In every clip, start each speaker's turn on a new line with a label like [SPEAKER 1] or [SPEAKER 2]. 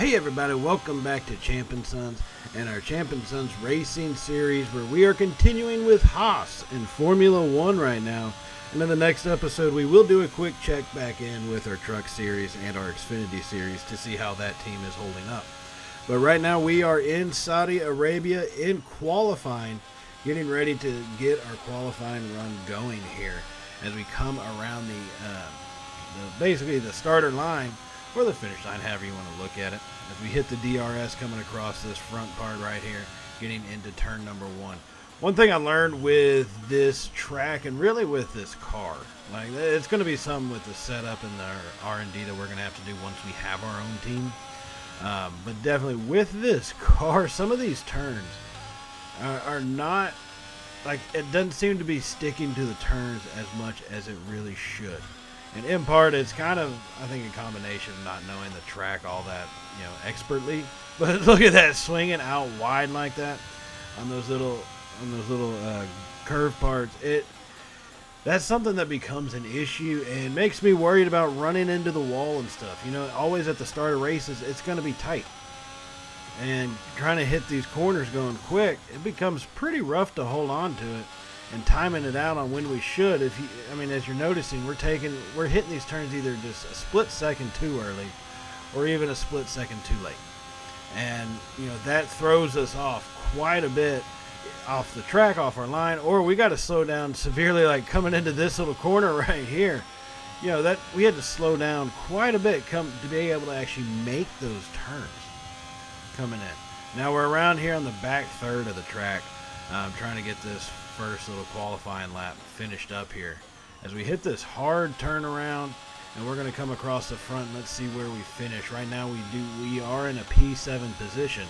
[SPEAKER 1] Hey everybody, welcome back to Champnsons and our Champnsons Racing series, where we are continuing with Haas in Formula 1 right now. And in the next episode we will do a quick check back in with our Truck series and our Xfinity series to see how that team is holding up. But right now we are in Saudi Arabia in qualifying, getting ready to get our qualifying run going here as we come around basically the starter line, or the finish line, however you want to look at it, as we hit the DRS coming across this front part right here, getting into turn number one. One thing I learned with this track, and really with this car, like it's going to be something with the setup and the R&D that we're going to have to do once we have our own team. But definitely with this car, some of these turns are not, like, it doesn't seem to be sticking to the turns as much as it really should. And in part, it's kind of, I think, a combination of not knowing the track all that, expertly. But look at that, swinging out wide like that on those little curve parts. That's something that becomes an issue and makes me worried about running into the wall and stuff. Always at the start of races, it's going to be tight. And trying to hit these corners going quick, it becomes pretty rough to hold on to it. And timing it out on when we should. As you're noticing, we're hitting these turns either just a split second too early, or even a split second too late. And that throws us off quite a bit, off the track, off our line, or we got to slow down severely. Like coming into this little corner right here, that we had to slow down quite a bit to be able to actually make those turns coming in. Now we're around here on the back third of the track. I'm trying to get this first little qualifying lap finished up here as we hit this hard turnaround, and we're going to come across the front. Let's see where we finish. Right now we are in a P7 position,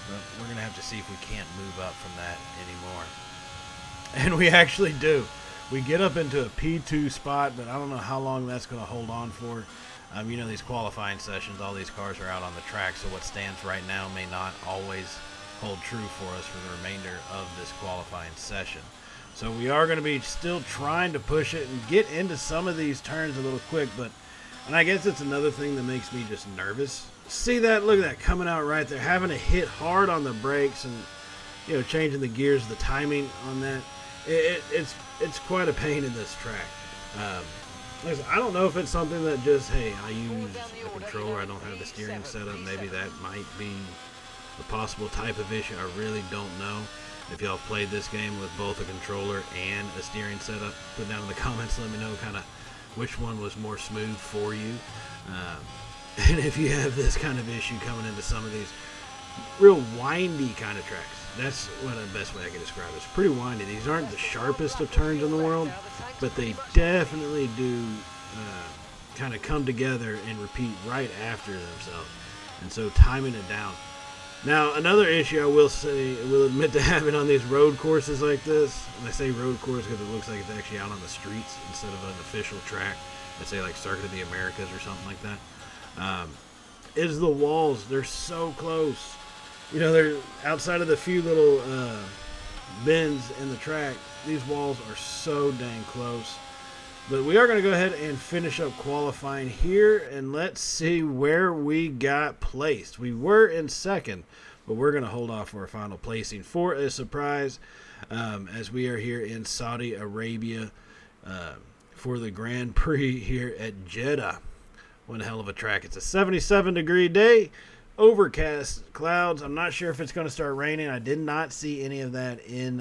[SPEAKER 1] but we're going to have to see if we can't move up from that anymore. And we actually do. We get up into a P2 spot, but I don't know how long that's going to hold on for. These qualifying sessions, all these cars are out on the track, so what stands right now may not always hold true for us for the remainder of this qualifying session. So we are going to be still trying to push it and get into some of these turns a little quick, and I guess it's another thing that makes me just nervous. See that? Look at that coming out right there, having to hit hard on the brakes and changing the gears, the timing on that. It's quite a pain in this track. Listen, I don't know if it's something that just, hey, I use a controller, I don't have the steering set up. Maybe that might be the possible type of issue. I really don't know. If y'all have played this game with both a controller and a steering setup, put down in the comments, let me know kind of which one was more smooth for you. And if you have this kind of issue coming into some of these real windy kind of tracks, that's the best way I can describe it. It's pretty windy. These aren't the sharpest of turns in the world, but they definitely do kind of come together and repeat right after themselves. And so timing it down. Now, another issue I will admit to having on these road courses like this, and I say road course because it looks like it's actually out on the streets instead of an official track, let's say like Circuit of the Americas or something like that, is the walls. They're so close. They're outside of the few little bends in the track. These walls are so dang close. But we are going to go ahead and finish up qualifying here, and let's see where we got placed. We were in second, but we're going to hold off for our final placing for a surprise as we are here in Saudi Arabia for the Grand Prix here at Jeddah. One hell of a track. It's a 77-degree day, overcast clouds. I'm not sure if it's going to start raining. I did not see any of that in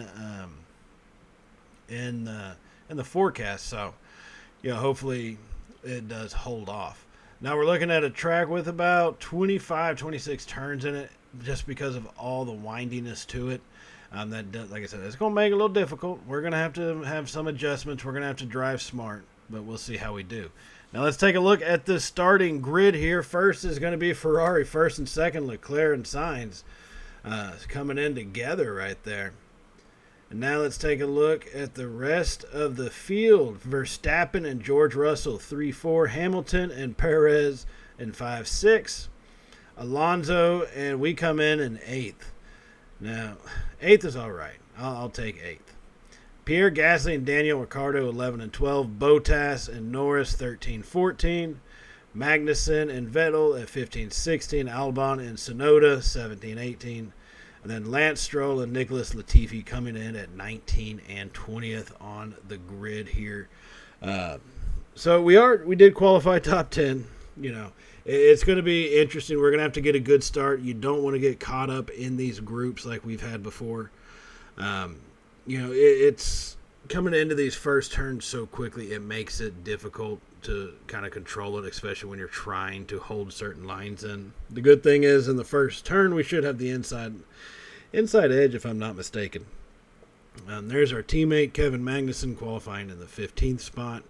[SPEAKER 1] the forecast, so hopefully it does hold off. Now we're looking at a track with about 25, 26 turns in it, just because of all the windiness to it. That, like I said, it's going to make it a little difficult. We're going to have some adjustments. We're going to have to drive smart, but we'll see how we do. Now let's take a look at the starting grid here. First is going to be Ferrari. First and second, Leclerc and Sainz coming in together right there. And now let's take a look at the rest of the field. Verstappen and George Russell, 3-4. Hamilton and Perez in 5-6. Alonso, and we come in 8th. Now, 8th is all right. I'll take 8th. Pierre Gasly and Daniel Ricciardo, 11 and 12. Bottas and Norris, 13-14. Magnussen and Vettel at 15-16, Albon and Tsunoda 17-18, and then Lance Stroll and Nicholas Latifi coming in at 19 and 20th on the grid here. So we did qualify top 10. It's going to be interesting. We're going to have to get a good start. You don't want to get caught up in these groups like we've had before. It's coming into these first turns so quickly, it makes it difficult to kind of control it, especially when you're trying to hold certain lines in. The good thing is in the first turn, we should have the inside edge, if I'm not mistaken. There's our teammate, Kevin Magnussen, qualifying in the 15th spot.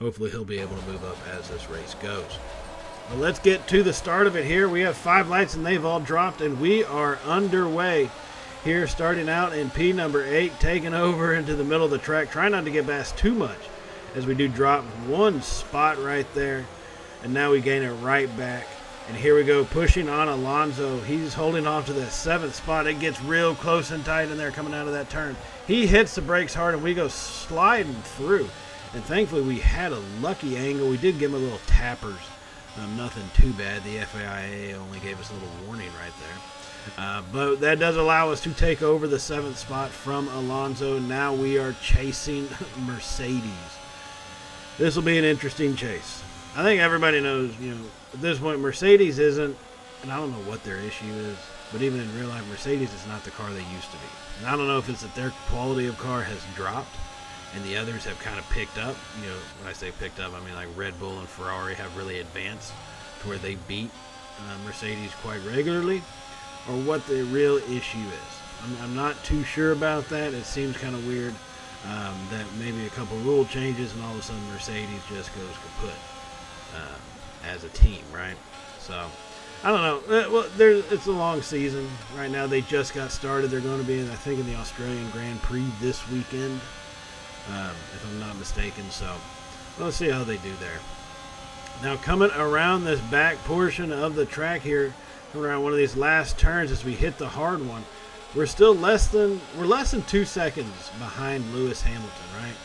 [SPEAKER 1] Hopefully he'll be able to move up as this race goes. Well, let's get to the start of it here. We have 5 lights, and they've all dropped, and we are underway here, starting out in P number 8, taking over into the middle of the track. Try not to get past too much, as we do drop 1 spot right there, and now we gain it right back. And here we go, pushing on Alonso. He's holding off to the 7th spot. It gets real close and tight in there coming out of that turn. He hits the brakes hard, and we go sliding through. And thankfully, we had a lucky angle. We did give him a little tappers. Nothing too bad. The FIA only gave us a little warning right there. But that does allow us to take over the 7th spot from Alonso. Now we are chasing Mercedes. This will be an interesting chase. I think everybody knows, at this point, Mercedes isn't, and I don't know what their issue is, but even in real life, Mercedes is not the car they used to be. And I don't know if it's that their quality of car has dropped and the others have kind of picked up. When I say picked up, I mean like Red Bull and Ferrari have really advanced to where they beat Mercedes quite regularly, or what the real issue is. I'm not too sure about that. It seems kind of weird that maybe a couple rule changes and all of a sudden Mercedes just goes kaput as a team, right? So, I don't know. Well, it's a long season right now. They just got started. They're going to be, I think, in the Australian Grand Prix this weekend, if I'm not mistaken. So, let's see how they do there. Now, coming around this back portion of the track here, coming around one of these last turns as we hit the hard one, we're less than 2 seconds behind Lewis Hamilton, right?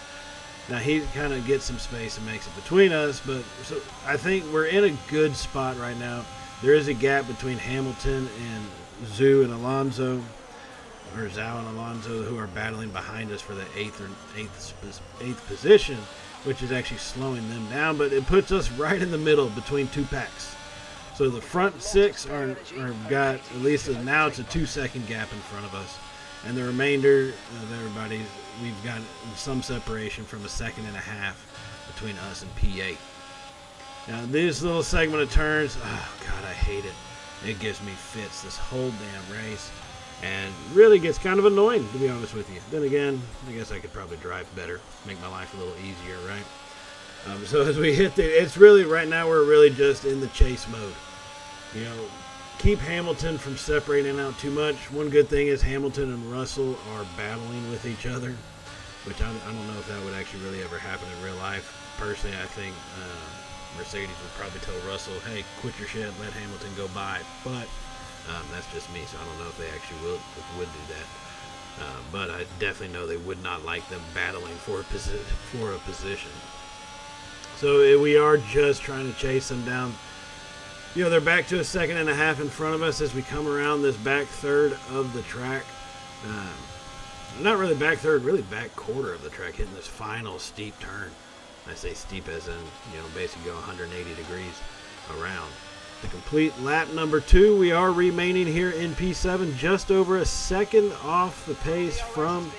[SPEAKER 1] Now, he kind of gets some space and makes it between us, but so I think we're in a good spot right now. There is a gap between Hamilton and Zhou and Alonso, or Zhou and Alonso, who are battling behind us for the eighth position, which is actually slowing them down, but it puts us right in the middle between 2 packs. So the front 6 are got, at least now it's a 2-second gap in front of us. And the remainder of everybody, we've got some separation from 1.5 seconds between us and P8. Now this little segment of turns, oh God, I hate it. It gives me fits this whole damn race. And really gets kind of annoying, to be honest with you. Then again, I guess I could probably drive better, make my life a little easier, right? So as we hit it's really, right now we're really just in the chase mode. Keep Hamilton from separating out too much. One good thing is Hamilton and Russell are battling with each other, which I don't know if that would actually really ever happen in real life. Personally, I think Mercedes would probably tell Russell, hey, quit your shit, let Hamilton go by. But that's just me, so I don't know if they actually would do that. But I definitely know they would not like them battling for a position. So we are just trying to chase them down. They're back to 1.5 seconds in front of us as we come around this back third of the track. Not really back third, really back quarter of the track, hitting this final steep turn. I say steep as in, basically go 180 degrees around. To complete lap number 2, we are remaining here in P7, just over 1 second off the pace from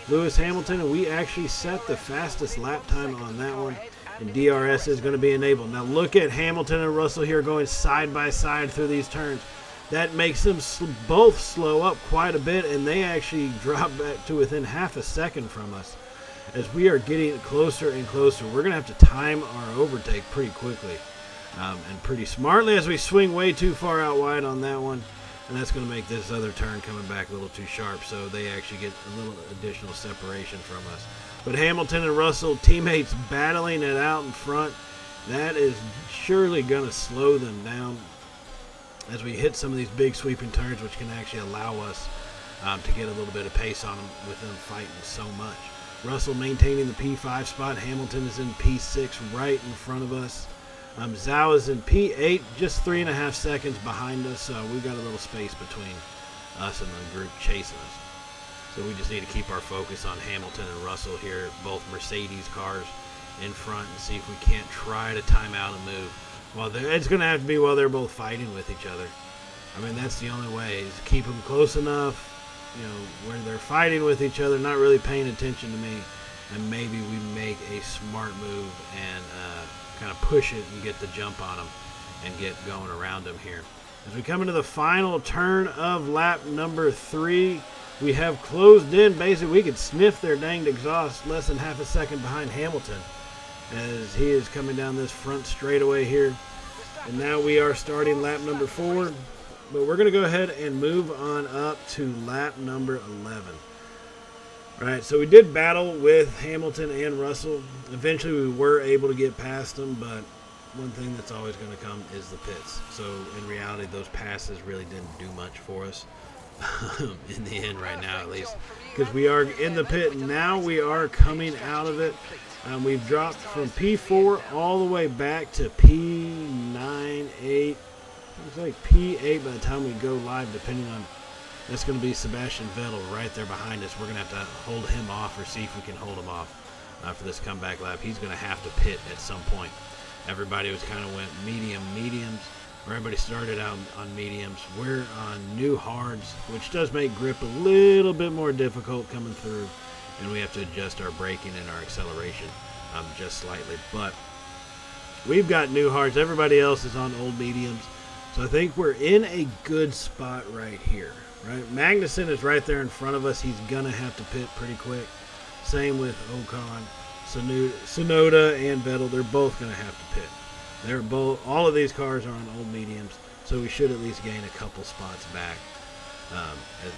[SPEAKER 1] Lewis Hamilton, and we actually set the fastest lap time on that one. And DRS is going to be enabled. Now look at Hamilton and Russell here going side by side through these turns. That makes them both slow up quite a bit, and they actually drop back to within 0.5 seconds from us. As we are getting closer and closer, we're going to have to time our overtake pretty quickly and pretty smartly as we swing way too far out wide on that one. And that's going to make this other turn coming back a little too sharp, so they actually get a little additional separation from us. But Hamilton and Russell, teammates battling it out in front. That is surely going to slow them down as we hit some of these big sweeping turns, which can actually allow us to get a little bit of pace on them with them fighting so much. Russell maintaining the P5 spot. Hamilton is in P6 right in front of us. Zhao is in P8, just 3.5 seconds behind us, so we've got a little space between us and the group chasing us. So we just need to keep our focus on Hamilton and Russell here, both Mercedes cars in front, and see if we can't try to time out a move. Well, it's going to have to be while they're both fighting with each other. I mean, that's the only way, is keep them close enough, where they're fighting with each other, not really paying attention to me, and maybe we make a smart move and kind of push it and get the jump on them and get going around them here. As we come into the final turn of lap number 3, we have closed in. Basically, we could sniff their danged exhaust less than half a second behind Hamilton as he is coming down this front straightaway here. And now we are starting lap number 4, but we're going to go ahead and move on up to lap number 11. All right, so we did battle with Hamilton and Russell. Eventually, we were able to get past them, but one thing that's always going to come is the pits. So in reality, those passes really didn't do much for us in the end right now, at least, because we are in the pit. Now we are coming out of it. We've dropped from P4 all the way back to P9, 8. It's like P8 by the time we go live, depending on. That's going to be Sebastian Vettel right there behind us. We're going to have to hold him off or see if we can hold him off for this comeback lap. He's going to have to pit at some point. Everybody was kind of went mediums, or everybody started out on mediums. We're on new hards, which does make grip a little bit more difficult coming through, and we have to adjust our braking and our acceleration just slightly. But we've got new hards. Everybody else is on old mediums, so I think we're in a good spot right here. Right, Magnussen is right there in front of us. He's gonna have to pit pretty quick. Same with Ocon, Tsunoda, and Vettel. They're both gonna have to pit. They're both. All of these cars are on old mediums, so we should at least gain a couple spots back.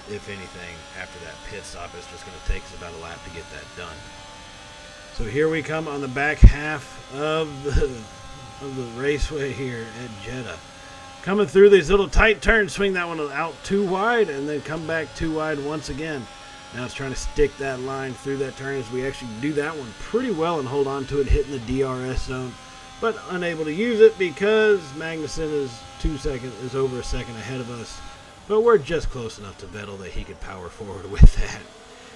[SPEAKER 1] If anything, after that pit stop, it's just gonna take us about a lap to get that done. So here we come on the back half of the raceway here at Jeddah. Coming through these little tight turns, swing that one out too wide, and then come back too wide once again. Now it's trying to stick that line through that turn as we actually do that one pretty well and hold on to it, hitting the DRS zone, but unable to use it because Magnussen is over a second ahead of us. But we're just close enough to Vettel that he could power forward with that,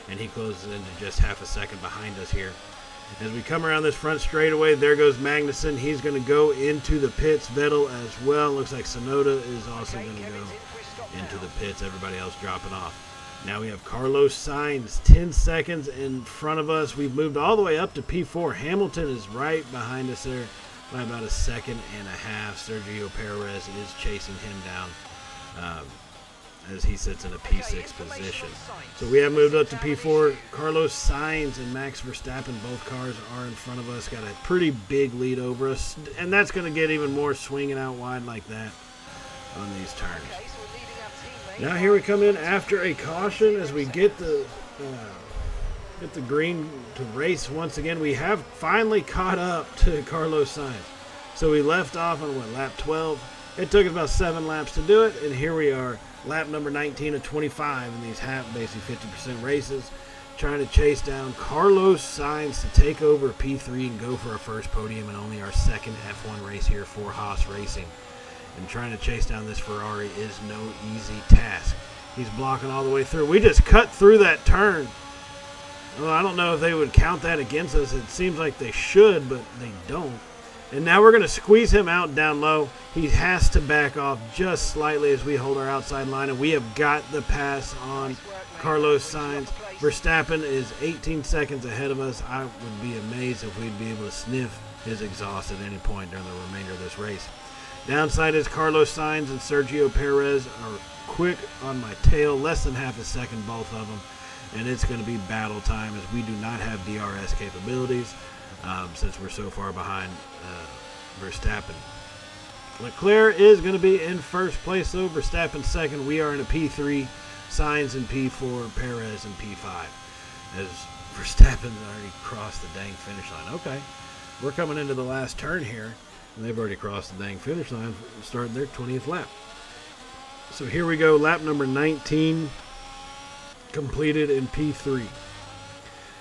[SPEAKER 1] and he closes into just half a second behind us here. As we come around this front straightaway, there goes Magnussen. He's going to go into the pits. Vettel as well. Looks like Tsunoda is also going to go into the pits. Everybody else dropping off. Now we have Carlos Sainz 10 seconds in front of us. We've moved all the way up to P4. Hamilton is right behind us there by about a second and a half. Sergio Perez is chasing him down as he sits in a P6 position. So we have moved up to P4. Carlos Sainz and Max Verstappen, both cars are in front of us. Got a pretty big lead over us, and that's going to get even more swinging out wide like that on these turns. Now here we come in after a caution as we get the green to race once again. We have finally caught up to Carlos Sainz. So we left off on lap 12. It took us about 7 laps to do it, and here we are. Lap number 19 of 25 in these basically 50% races, trying to chase down Carlos Sainz to take over P3 and go for our first podium and only our second F1 race here for Haas Racing. And trying to chase down this Ferrari is no easy task. He's blocking all the way through. We just cut through that turn. Well, I don't know if they would count that against us. It seems like they should, but they don't. And now we're going to squeeze him out down low. He has to back off just slightly as we hold our outside line, and we have got the pass on Carlos Sainz. Verstappen is 18 seconds ahead of us. I would be amazed if we'd be able to sniff his exhaust at any point during the remainder of this race. Downside is Carlos Sainz and Sergio Perez are quick on my tail, less than half a second both of them, and it's going to be battle time as we do not have DRS capabilities. Since we're so far behind Verstappen. Leclerc is going to be in first place, though. Verstappen second. We are in a P3. Sainz in P4. Perez in P5. As Verstappen already crossed the dang finish line. Okay, we're coming into the last turn here, and they've already crossed the dang finish line, starting their 20th lap. So here we go. Lap number 19 completed in P3.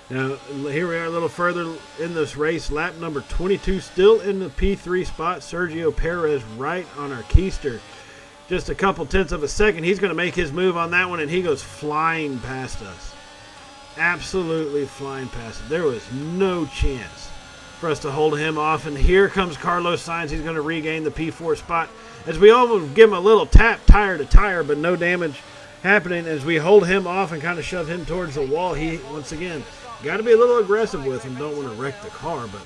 [SPEAKER 1] Now, here we are a little further in this race. Lap number 22, still in the P3 spot. Sergio Perez right on our keister. Just a couple tenths of a second. He's going to make his move on that one, and he goes flying past us. Absolutely flying past us. There was no chance for us to hold him off. And here comes Carlos Sainz. He's going to regain the P4 spot. As we almost give him a little tap, tire to tire, but no damage happening. As we hold him off and kind of shove him towards the wall, he, once again, got to be a little aggressive with him. Don't want to wreck the car, but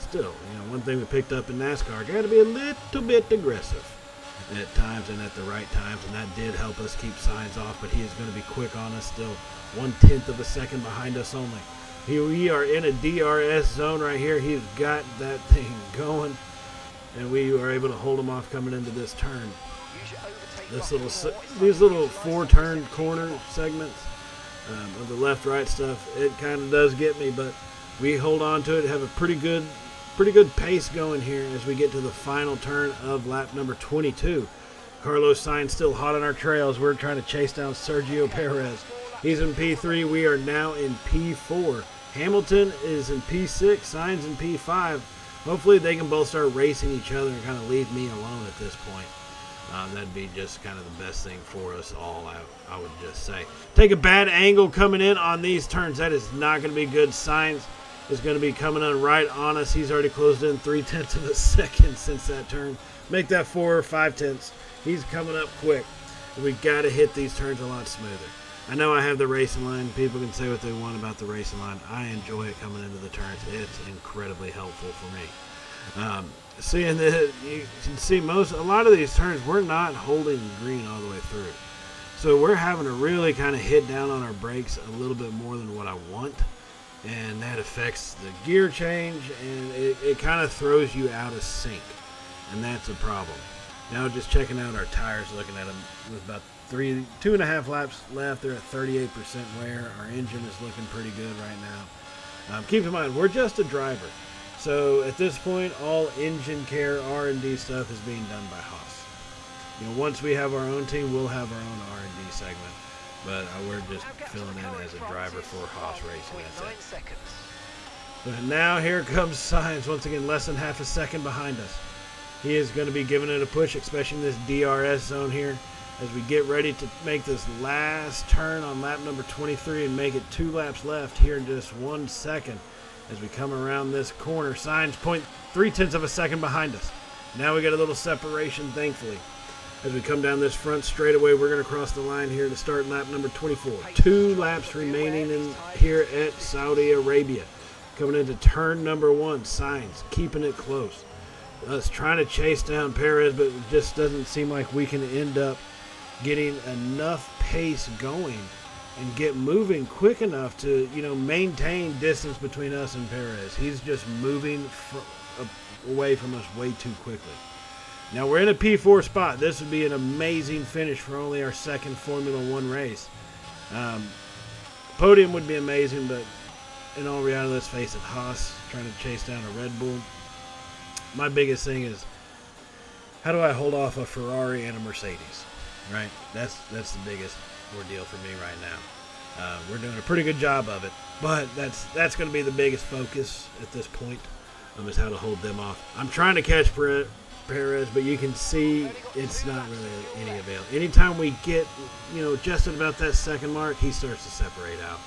[SPEAKER 1] still, one thing we picked up in NASCAR, got to be a little bit aggressive at times and at the right times, and that did help us keep Sainz off, but he is going to be quick on us still. 1/10 of a second behind us only. We are in a DRS zone right here. He's got that thing going, and we are able to hold him off coming into this turn. These little 4-turn corner segments of the left-right stuff, it kind of does get me, but we hold on to it, have a pretty good pace going here as we get to the final turn of lap number 22. Carlos Sainz still hot on our trails. We're trying to chase down Sergio Perez. He's in P3. We are now in P4. Hamilton is in P6. Sainz in P5. Hopefully they can both start racing each other and kind of leave me alone at this point. That'd be just kind of the best thing for us all, I would just say. Take a bad angle coming in on these turns. That is not going to be good. Sainz is going to be coming on right on us. He's already closed in 3/10 of a second since that turn. Make that 4 or 5/10. He's coming up quick. We got to hit these turns a lot smoother. I know I have the racing line. People can say what they want about the racing line. I enjoy it coming into the turns. It's incredibly helpful for me. Seeing that, you can see a lot of these turns, we're not holding green all the way through. So we're having to really kind of hit down on our brakes a little bit more than what I want. And that affects the gear change, and it kind of throws you out of sync. And that's a problem. Now just checking out our tires, looking at them with about 2.5 laps left. They're at 38% wear. Our engine is looking pretty good right now. Keep in mind, we're just a driver. So at this point, all engine care, R&D stuff is being done by Haas. Once we have our own team, we'll have our own R&D segment. But we're just filling in as a driver for Haas Racing. That's it. But now here comes Sainz, once again, less than half a second behind us. He is going to be giving it a push, especially in this DRS zone here, as we get ready to make this last turn on lap number 23 and make it 2 laps left here in just 1 second. As we come around this corner, Sainz 0.3 of a second behind us. Now we got a little separation, thankfully. As we come down this front straightaway, we're going to cross the line here to start lap number 24. 2 laps remaining in here at Saudi Arabia. Coming into turn number 1, Sainz keeping it close. Us trying to chase down Perez, but it just doesn't seem like we can end up getting enough pace going and get moving quick enough to, maintain distance between us and Perez. He's just moving away from us way too quickly. Now we're in a P4 spot. This would be an amazing finish for only our second Formula 1 race. Podium would be amazing, but in all reality, let's face it, Haas trying to chase down a Red Bull. My biggest thing is, how do I hold off a Ferrari and a Mercedes, right? That's the biggest ordeal for me right now. We're doing a pretty good job of it, but that's going to be the biggest focus at this point, is how to hold them off. I'm trying to catch Perez, but you can see it's not really any avail. Anytime we get, just at about that second mark, he starts to separate out.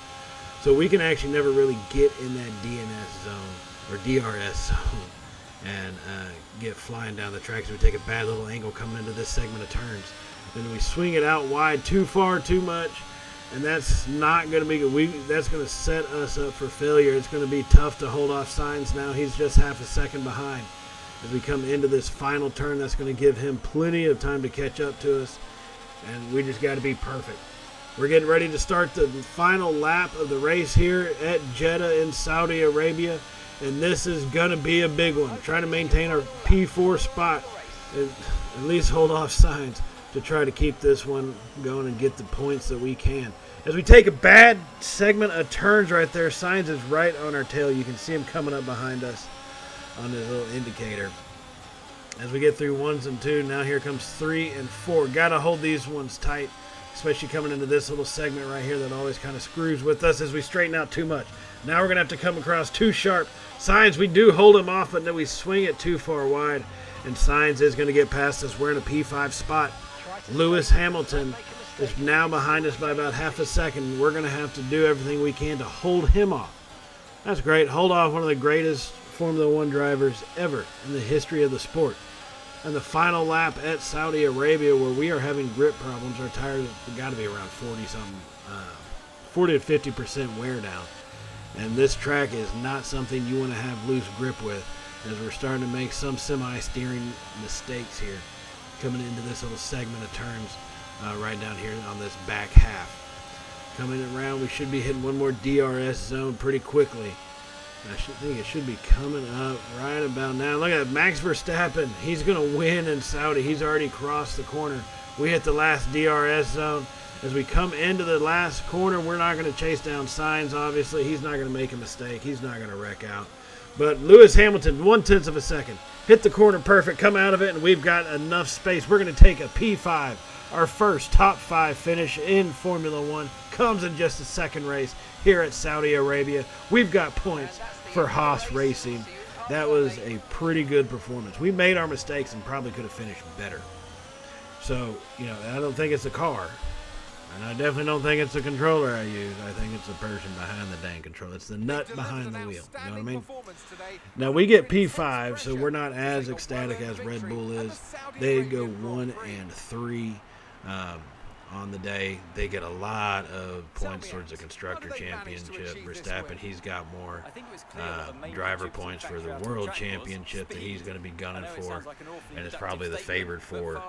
[SPEAKER 1] So we can actually never really get in that DNS zone or DRS zone and get flying down the track. So we take a bad little angle coming into this segment of turns. Then we swing it out wide too far, too much, and that's not going to be good. That's going to set us up for failure. It's going to be tough to hold off Sainz now. He's just half a second behind. As we come into this final turn, that's going to give him plenty of time to catch up to us, and we just got to be perfect. We're getting ready to start the final lap of the race here at Jeddah in Saudi Arabia, and this is going to be a big one. Trying to maintain our P4 spot, and at least hold off Sainz to try to keep this one going and get the points that we can. As we take a bad segment of turns right there, Sainz is right on our tail. You can see him coming up behind us on his little indicator. As we get through 1s and 2, now here comes 3 and 4. Got to hold these ones tight. especially coming into this little segment right here that always kind of screws with us as we straighten out too much. Now we're going to have to come across too sharp. Sainz, we do hold him off, but then we swing it too far wide, and Sainz is going to get past us. We're in a P5 spot. Lewis Hamilton is now behind us by about half a second. We're going to have to do everything we can to hold him off. That's great. Hold off one of the greatest Formula One drivers ever in the history of the sport. And the final lap at Saudi Arabia, where we are having grip problems, our tires have got to be around 40 to 50% wear down. And this track is not something you want to have loose grip with, as we're starting to make some semi-steering mistakes here coming into this little segment of turns right down here on this back half. Coming around, we should be hitting one more DRS zone pretty quickly. I think it should be coming up right about now. Look at Max Verstappen. He's going to win in Saudi. He's already crossed the corner. We hit the last DRS zone. As we come into the last corner, we're not going to chase down Sainz, obviously. He's not going to make a mistake. He's not going to wreck out. But Lewis Hamilton, 1/10 of a second. Hit the corner perfect, come out of it, and we've got enough space. We're going to take a P5. Our first top 5 finish in Formula One comes in just the second race here at Saudi Arabia. We've got points for Haas Racing. That was a pretty good performance. We made our mistakes and probably could have finished better. So, I don't think it's a car. And I definitely don't think it's the controller I use. I think it's the person behind the dang controller. It's the nut behind the wheel. You know what I mean? Now, we get P5, so we're not as ecstatic as Red Bull is. They go 1 and 3 on the day. They get a lot of points towards the Constructor Championship. Verstappen, he's got more driver points for the World Championship that he's going to be gunning for. And is probably the favorite for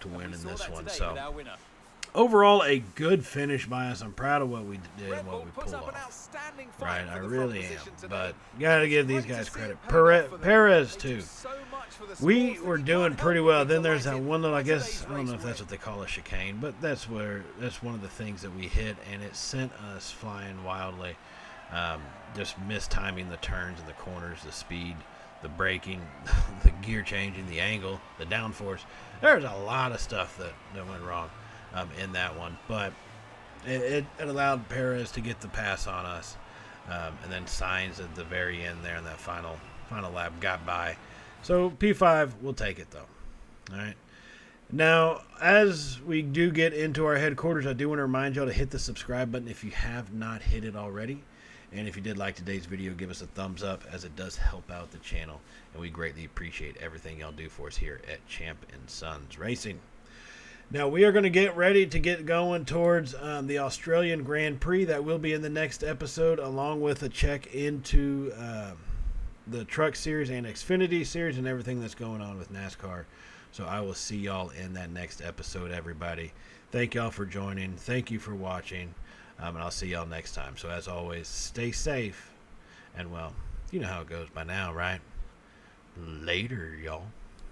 [SPEAKER 1] to win in this one. So, overall, a good finish by us. I'm proud of what we did and what we pulled off. Right, I really am. But got to give these guys credit. Perez, too. We were doing pretty well. Then there's that one little, I don't know if that's what they call a chicane, but that's one of the things that we hit, and it sent us flying wildly. Just mistiming the turns and the corners, the speed, the braking, the gear changing, the angle, the downforce. There's a lot of stuff that went wrong in that one, but it allowed Perez to get the pass on us, and then Sainz at the very end there in that final lap got by. So P5, we'll take it though. All right. Now, as we do get into our headquarters, I do want to remind y'all to hit the subscribe button if you have not hit it already. And if you did like today's video, give us a thumbs up, as it does help out the channel. And we greatly appreciate everything y'all do for us here at Champnsons Racing. Now, we are going to get ready to get going towards the Australian Grand Prix. That will be in the next episode, along with a check into the Truck Series and Xfinity Series and everything that's going on with NASCAR. So I will see y'all in that next episode, everybody. Thank y'all for joining. Thank you for watching. And I'll see y'all next time. So as always, stay safe. And, well, you know how it goes by now, right? Later, y'all.